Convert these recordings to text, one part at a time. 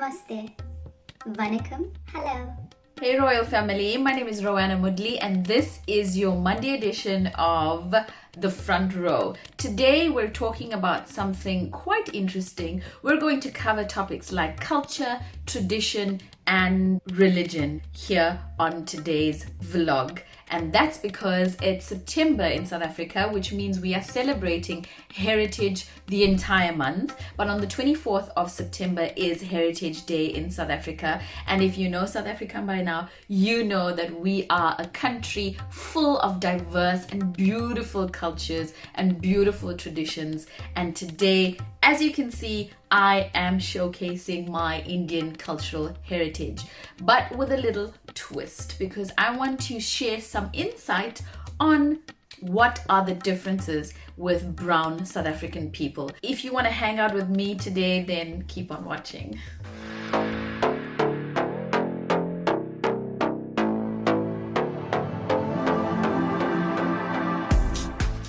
Namaste. Vanakkam. Hello. Hey Royal Family, my name is Roanna Moodley and this is your Monday edition of The Front Row. Today we're talking about something quite interesting. We're going to cover topics like culture, tradition and religion here on today's vlog. And that's because it's September in South Africa, which means we are celebrating Heritage the entire month. But on the 24th of September is Heritage Day in South Africa. And if you know South Africa by now, you know that we are a country full of diverse and beautiful cultures and beautiful traditions. And today, as you can see, I am showcasing my Indian cultural heritage, but with a little twist, because I want to share some insight on what are the differences with brown South African people. If you want to hang out with me today, then keep on watching.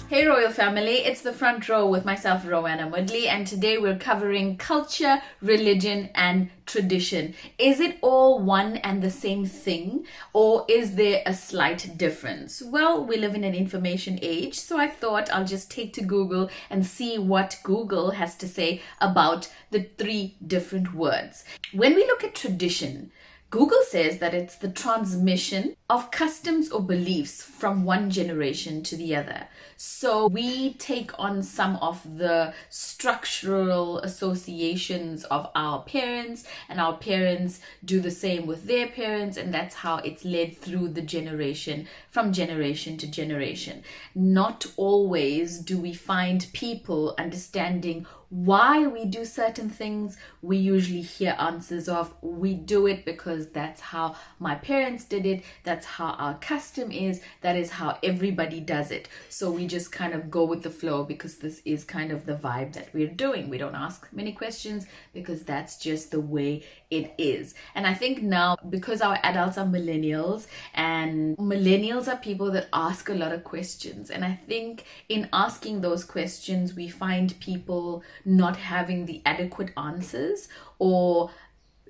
Hey Royal Family, it's The Front Row with myself, Roanna Moodley, and today we're covering culture, religion and tradition. Is it all one and the same thing, or is there a slight difference? Well, we live in an information age, so I thought I'll just take to Google and see what Google has to say about the three different words. When we look at tradition, Google says that it's the transmission of customs or beliefs from one generation to the other. So we take on some of the structural associations of our parents, and our parents do the same with their parents, and that's how it's led through the generation, from generation to generation. Not always do we find people understanding why we do certain things. We usually hear answers of, we do it because that's how my parents did it, that's how our custom is, that is how everybody does it. So we just kind of go with the flow because this is kind of the vibe that we're doing. We don't ask many questions because that's just the way it is. And I think now, because our adults are millennials, and millennials are people that ask a lot of questions, and I think in asking those questions we find people not having the adequate answers. Or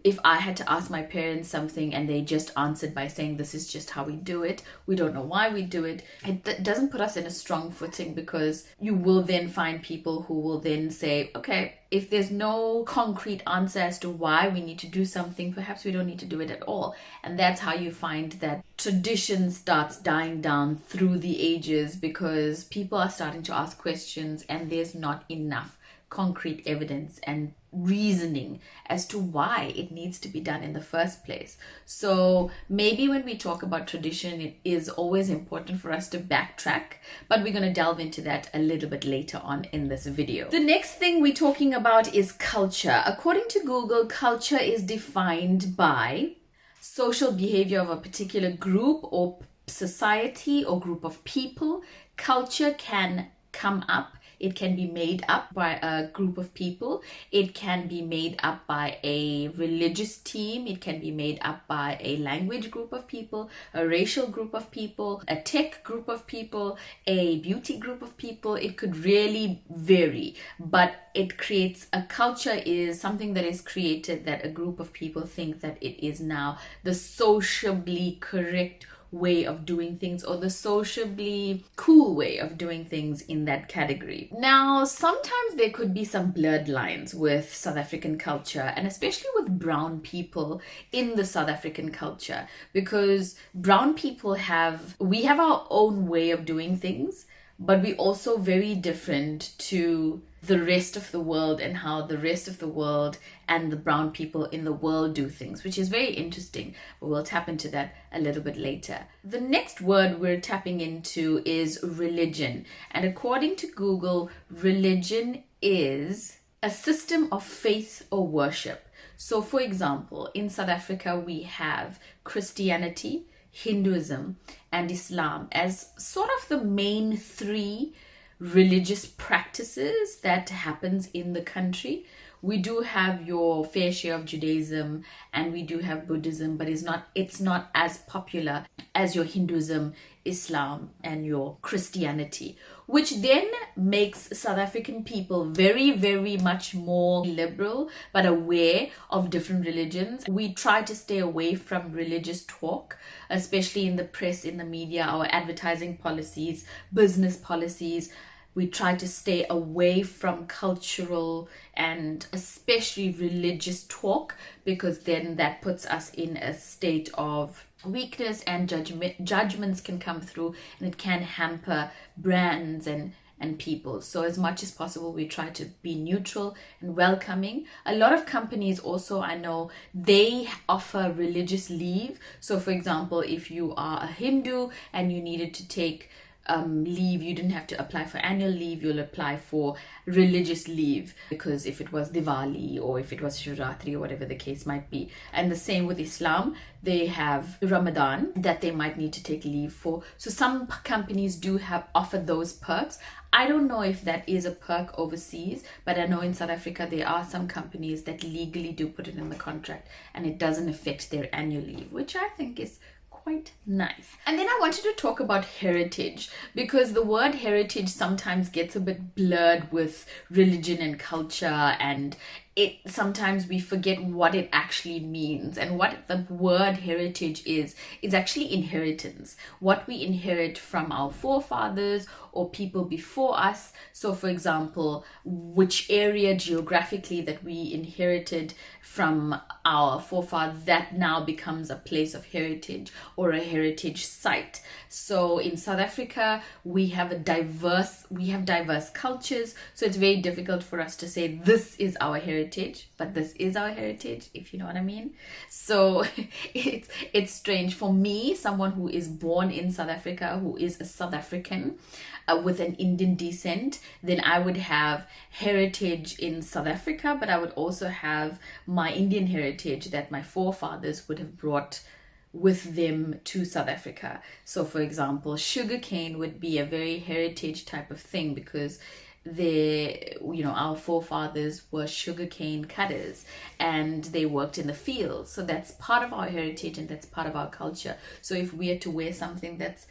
if I had to ask my parents something and they just answered by saying this is just how we do it, we don't know why we do it, it doesn't put us in a strong footing, because you will then find people who will then say, okay, if there's no concrete answer as to why we need to do something, perhaps we don't need to do it at all. And that's how you find that tradition starts dying down through the ages, because people are starting to ask questions and there's not enough concrete evidence and reasoning as to why it needs to be done in the first place. So maybe when we talk about tradition, it is always important for us to backtrack, but we're going to delve into that a little bit later on in this video. The next thing we're talking about is culture. According to Google, culture is defined by social behavior of a particular group or society or group of people. Culture can come up, it can be made up by a group of people. It can be made up by a religious team. It can be made up by a language group of people, a racial group of people, a tech group of people, a beauty group of people. It could really vary, but it creates a culture is something that is created that a group of people think that it is now the sociably correct way of doing things, or the sociably cool way of doing things in that category. Now, sometimes there could be some blurred lines with South African culture, and especially with brown people in the South African culture, because brown people we have our own way of doing things, but we're also very different to the rest of the world and how the rest of the world and the brown people in the world do things, which is very interesting, but we'll tap into that a little bit later. The next word we're tapping into is religion, and according to Google, religion is a system of faith or worship. So for example, in South Africa we have Christianity, Hinduism and Islam as sort of the main three religious practices that happens in the country. We do have your fair share of Judaism and we do have Buddhism, but it's not as popular as your Hinduism, Islam and your Christianity. which then makes South African people very, very much more liberal but aware of different religions. We try to stay away from religious talk, especially in the press, in the media, our advertising policies, business policies. We try to stay away from cultural and especially religious talk, because then that puts us in a state of weakness, and judgments can come through, and it can hamper brands and people. So as much as possible, we try to be neutral and welcoming. A lot of companies also, I know, they offer religious leave. So for example, if you are a Hindu and you needed to take leave, you didn't have to apply for annual leave, you'll apply for religious leave, because if it was Diwali or if it was Shivratri or whatever the case might be. And the same with Islam, they have Ramadan that they might need to take leave for. So some companies do offer those perks. I don't know if that is a perk overseas, but I know in South Africa there are some companies that legally do put it in the contract and it doesn't affect their annual leave, which I think is quite nice. And then I wanted to talk about heritage, because the word heritage sometimes gets a bit blurred with religion and culture, and sometimes we forget what it actually means. And what the word heritage is actually inheritance, what we inherit from our forefathers or people before us. So for example, which area geographically that we inherited from our forefathers, that now becomes a place of heritage or a heritage site. So in South Africa, we have diverse cultures, so it's very difficult for us to say this is our heritage, but this is our heritage, if you know what I mean. So it's strange for me, someone who is born in South Africa, who is a South African with an Indian descent. Then I would have heritage in South Africa, but I would also have my Indian heritage that my forefathers would have brought with them to South Africa. So for example, sugarcane would be a very heritage type of thing, because our forefathers were sugarcane cutters and they worked in the fields. So that's part of our heritage and that's part of our culture. So if we are to wear something that's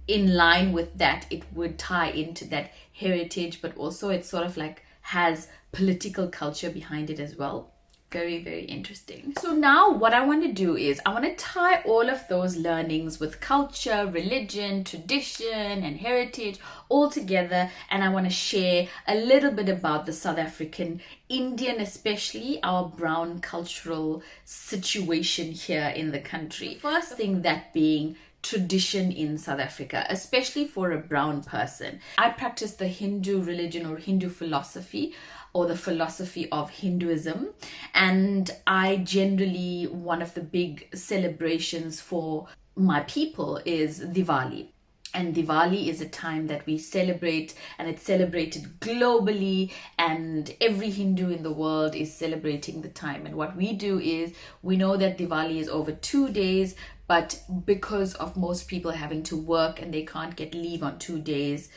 in line with that, it would tie into that heritage, but also it sort of like has political culture behind it as well. Very, very interesting. So now what I want to do is I want to tie all of those learnings with culture, religion, tradition, and heritage all together. And I want to share a little bit about the South African, Indian, especially our brown cultural situation here in the country. First thing, that being tradition in South Africa, especially for a brown person. I practice the Hindu religion or Hindu philosophy, or the philosophy of Hinduism. And I generally, one of the big celebrations for my people is Diwali. And Diwali is a time that we celebrate, and it's celebrated globally, and every Hindu in the world is celebrating the time. And what we do is, we know that Diwali is over 2 days, but because of most people having to work and they can't get leave on 2 days,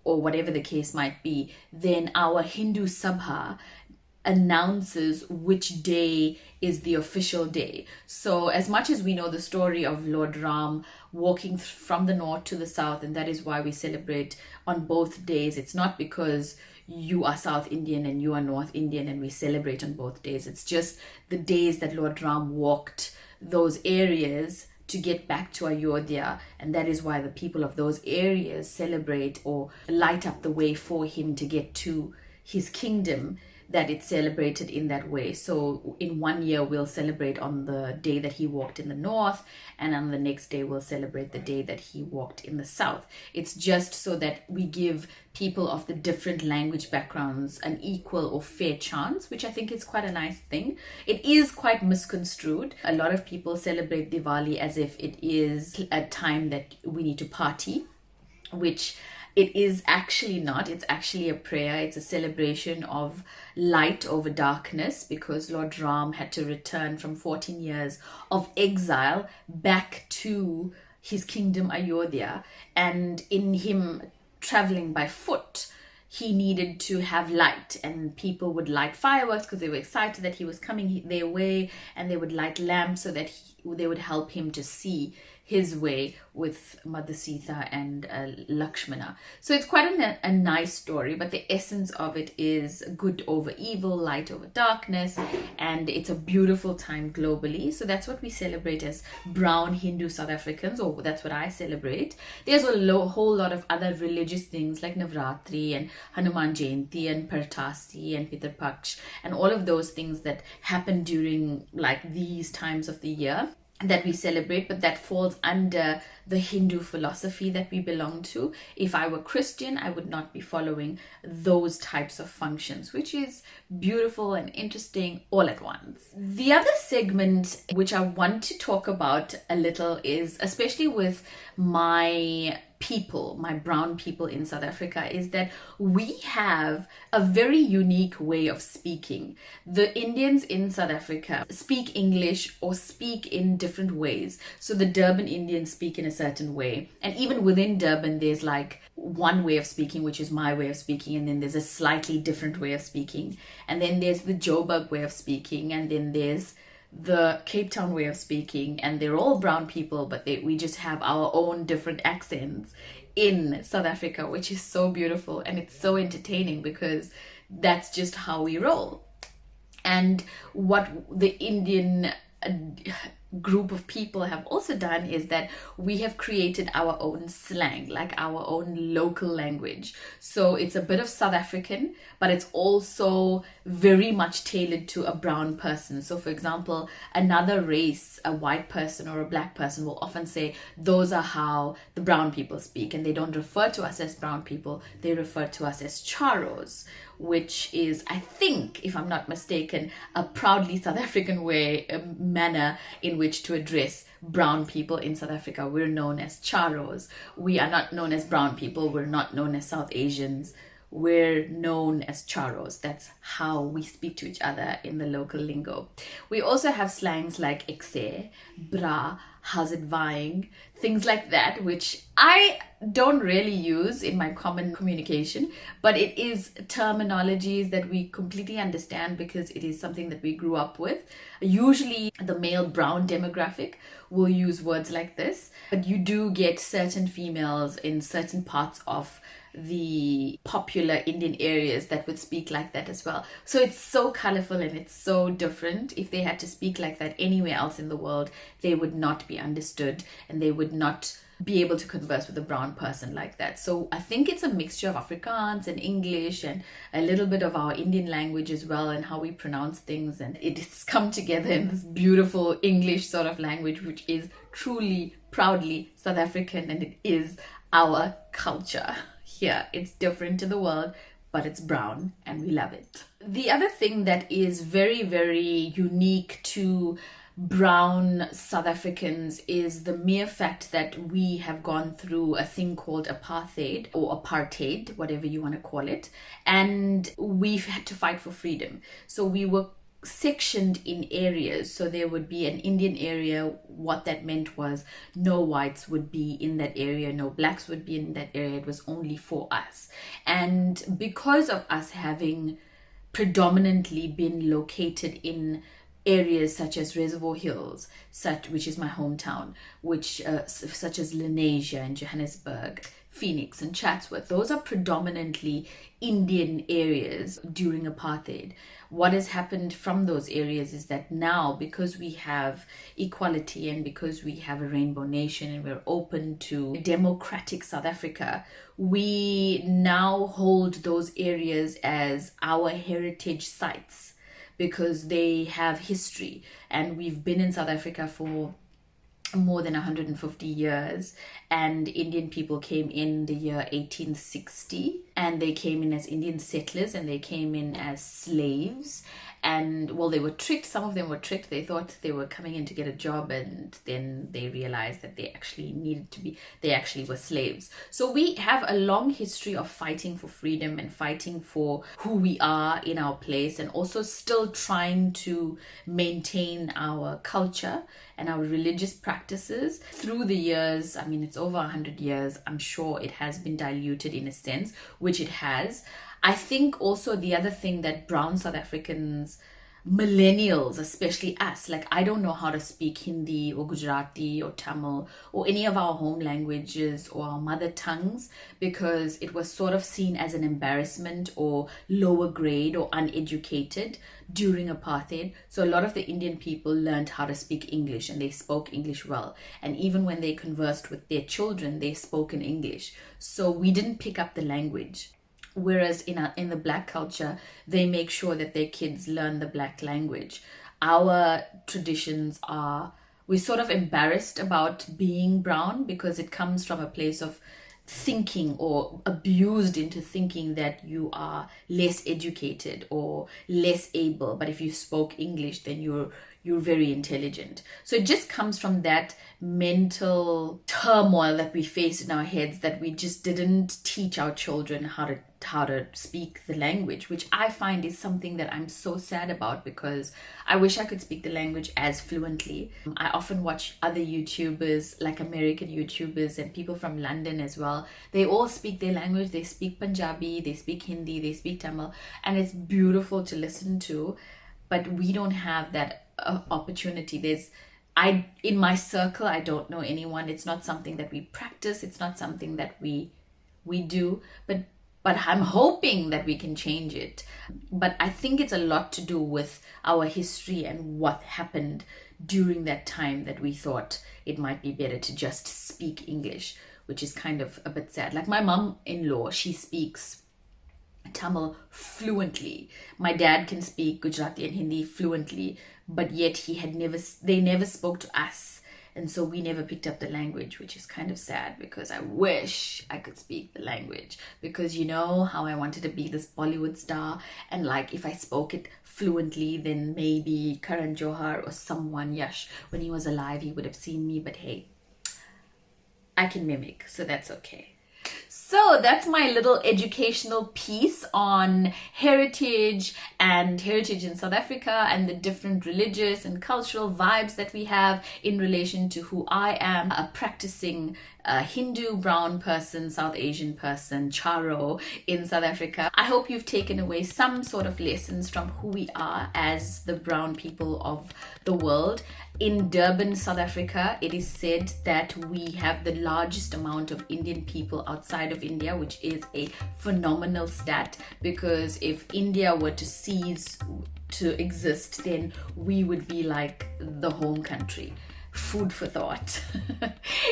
or whatever the case might be, then our Hindu Sabha announces which day is the official day. So as much as we know the story of Lord Ram walking from the north to the south, and that is why we celebrate on both days, it's not because you are South Indian and you are North Indian and we celebrate on both days. It's just the days that Lord Ram walked those areas to get back to Ayodhya, and that is why the people of those areas celebrate or light up the way for him to get to his kingdom, that it's celebrated in that way. So in 1 year we'll celebrate on the day that he walked in the north, and on the next day we'll celebrate the day that he walked in the south. It's just so that we give people of the different language backgrounds an equal or fair chance, which I think is quite a nice thing. It is quite misconstrued. A lot of people celebrate Diwali as if it is a time that we need to party, which it is actually not. It's actually a prayer. It's a celebration of light over darkness, because Lord Ram had to return from 14 years of exile back to his kingdom Ayodhya. And in him traveling by foot, he needed to have light, and people would light fireworks because they were excited that he was coming their way, and they would light lamps so that they would help him to see his way with Mother Sita and Lakshmana. So it's quite a nice story, but the essence of it is good over evil, light over darkness, and it's a beautiful time globally. So that's what we celebrate as brown Hindu South Africans, or that's what I celebrate. There's a whole lot of other religious things like Navratri and Hanuman Jayanti and Partasi and Pitar Paksh and all of those things that happen during like these times of the year that we celebrate, but that falls under the Hindu philosophy that we belong to. If I were Christian, I would not be following those types of functions, which is beautiful and interesting all at once. The other segment which I want to talk about a little is, especially with my people, my brown people in South Africa, is that we have a very unique way of speaking. The Indians in South Africa speak English or speak in different ways. So the Durban Indians speak in a certain way. And even within Durban, there's like one way of speaking, which is my way of speaking. And then there's a slightly different way of speaking. And then there's the Joburg way of speaking. And then there's the Cape Town way of speaking, and they're all brown people, but we just have our own different accents in South Africa, which is so beautiful, and it's so entertaining because that's just how we roll. And what the Indian group of people have also done is that we have created our own slang, like our own local language. So it's a bit of South African, but it's also very much tailored to a brown person. So for example, another race, a white person or a black person, will often say, those are how the brown people speak. And they don't refer to us as brown people, they refer to us as Charous, which is, I think, if I'm not mistaken, a proudly South African way, a manner in which to address brown people in South Africa. We're known as Charous. We are not known as brown people. We're not known as South Asians. We're known as Charous. That's how we speak to each other in the local lingo. We also have slangs like Ekse, Bra, how's it vying, things like that, which I don't really use in my common communication, but it is terminologies that we completely understand because it is something that we grew up with. Usually the male brown demographic will use words like this, but you do get certain females in certain parts of the popular Indian areas that would speak like that as well. So it's so colorful and it's so different. If they had to speak like that anywhere else in the world, they would not be understood and they would not be able to converse with a brown person like that. So I think it's a mixture of Afrikaans and English and a little bit of our Indian language as well, and how we pronounce things, and it's come together in this beautiful English sort of language, which is truly proudly South African, and it is our culture. Here, it's different to the world, but it's brown and we love it. The other thing that is very, very unique to brown South Africans is the mere fact that we have gone through a thing called apartheid, or apartheid, whatever you want to call it, and we've had to fight for freedom. So we were sectioned in areas. So there would be an Indian area. What that meant was no whites would be in that area, no blacks would be in that area. It was only for us. And because of us having predominantly been located in areas such as Reservoir Hills, which is my hometown, such as Lenasia and Johannesburg, Phoenix and Chatsworth, those are predominantly Indian areas during apartheid. What has happened from those areas is that now, because we have equality and because we have a rainbow nation and we're open to democratic South Africa, we now hold those areas as our heritage sites because they have history, and we've been in South Africa for more than 150 years, and Indian people came in the year 1860, and they came in as Indian settlers and they came in as slaves. And well, they were tricked. Some of them were tricked. They thought they were coming in to get a job, and then they realized that they actually were slaves. So we have a long history of fighting for freedom and fighting for who we are in our place, and also still trying to maintain our culture and our religious practices through the years. I mean, it's over 100 years. I'm sure it has been diluted in a sense, which it has. I think also the other thing that brown South Africans millennials, especially us, like I don't know how to speak Hindi or Gujarati or Tamil or any of our home languages or our mother tongues, because it was sort of seen as an embarrassment or lower grade or uneducated during apartheid. So a lot of the Indian people learned how to speak English, and they spoke English well, and even when they conversed with their children, they spoke in English. So we didn't pick up the language. Whereas in the black culture, they make sure that their kids learn the black language. Our traditions are, we're sort of embarrassed about being brown because it comes from a place of thinking, or abused into thinking that you are less educated or less able, but if you spoke English then you're very intelligent. So it just comes from that mental turmoil that we face in our heads, that we just didn't teach our children how to speak the language, which I find is something that I'm so sad about, because I wish I could speak the language as fluently. I often watch other YouTubers, like American YouTubers and people from London as well. They all speak their language. They speak Punjabi, they speak Hindi, they speak Tamil, and it's beautiful to listen to, but we don't have that opportunity. In my circle, I don't know anyone. It's not something that we practice. It's not something that we do, but I'm hoping that we can change it. But I think it's a lot to do with our history and what happened during that time, that we thought it might be better to just speak English, which is kind of a bit sad. Like my mom-in-law, she speaks Tamil fluently. My dad can speak Gujarati and Hindi fluently, but yet they never spoke to us. And so we never picked up the language, which is kind of sad, because I wish I could speak the language, because you know how I wanted to be this Bollywood star, and like if I spoke it fluently, then maybe Karan Johar or someone, Yash, when he was alive, he would have seen me. But hey, I can mimic, so that's okay. So that's my little educational piece on heritage in South Africa, and the different religious and cultural vibes that we have in relation to who I am, a practicing Hindu brown person, South Asian person, Charous in South Africa. I hope you've taken away some sort of lessons from who we are as the brown people of the world. In Durban, South Africa, it is said that we have the largest amount of Indian people outside of India, which is a phenomenal stat, because if India were to cease to exist, then we would be like the home country. Food for thought.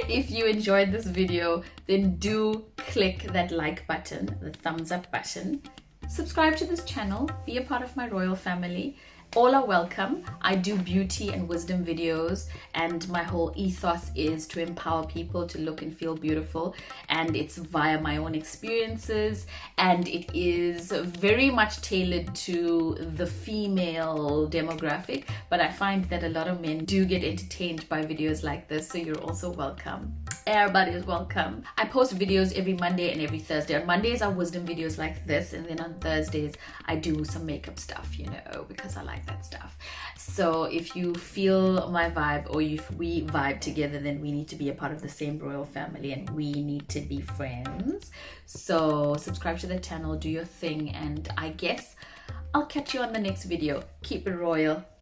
If you enjoyed this video, then do click that like button, the thumbs up button. Subscribe to this channel, be a part of my royal family. All are welcome. I do beauty and wisdom videos, and my whole ethos is to empower people to look and feel beautiful, and it's via my own experiences, and it is very much tailored to the female demographic, but I find that a lot of men do get entertained by videos like this, so you're also welcome. Everybody is welcome. I post videos every Monday and every Thursday. On Mondays are wisdom videos like this, and then on Thursdays I do some makeup stuff, you know, because I like that stuff. So if you feel my vibe, or if we vibe together, then we need to be a part of the same royal family, and we need to be friends. So subscribe to the channel, do your thing, and I guess I'll catch you on the next video. Keep it royal.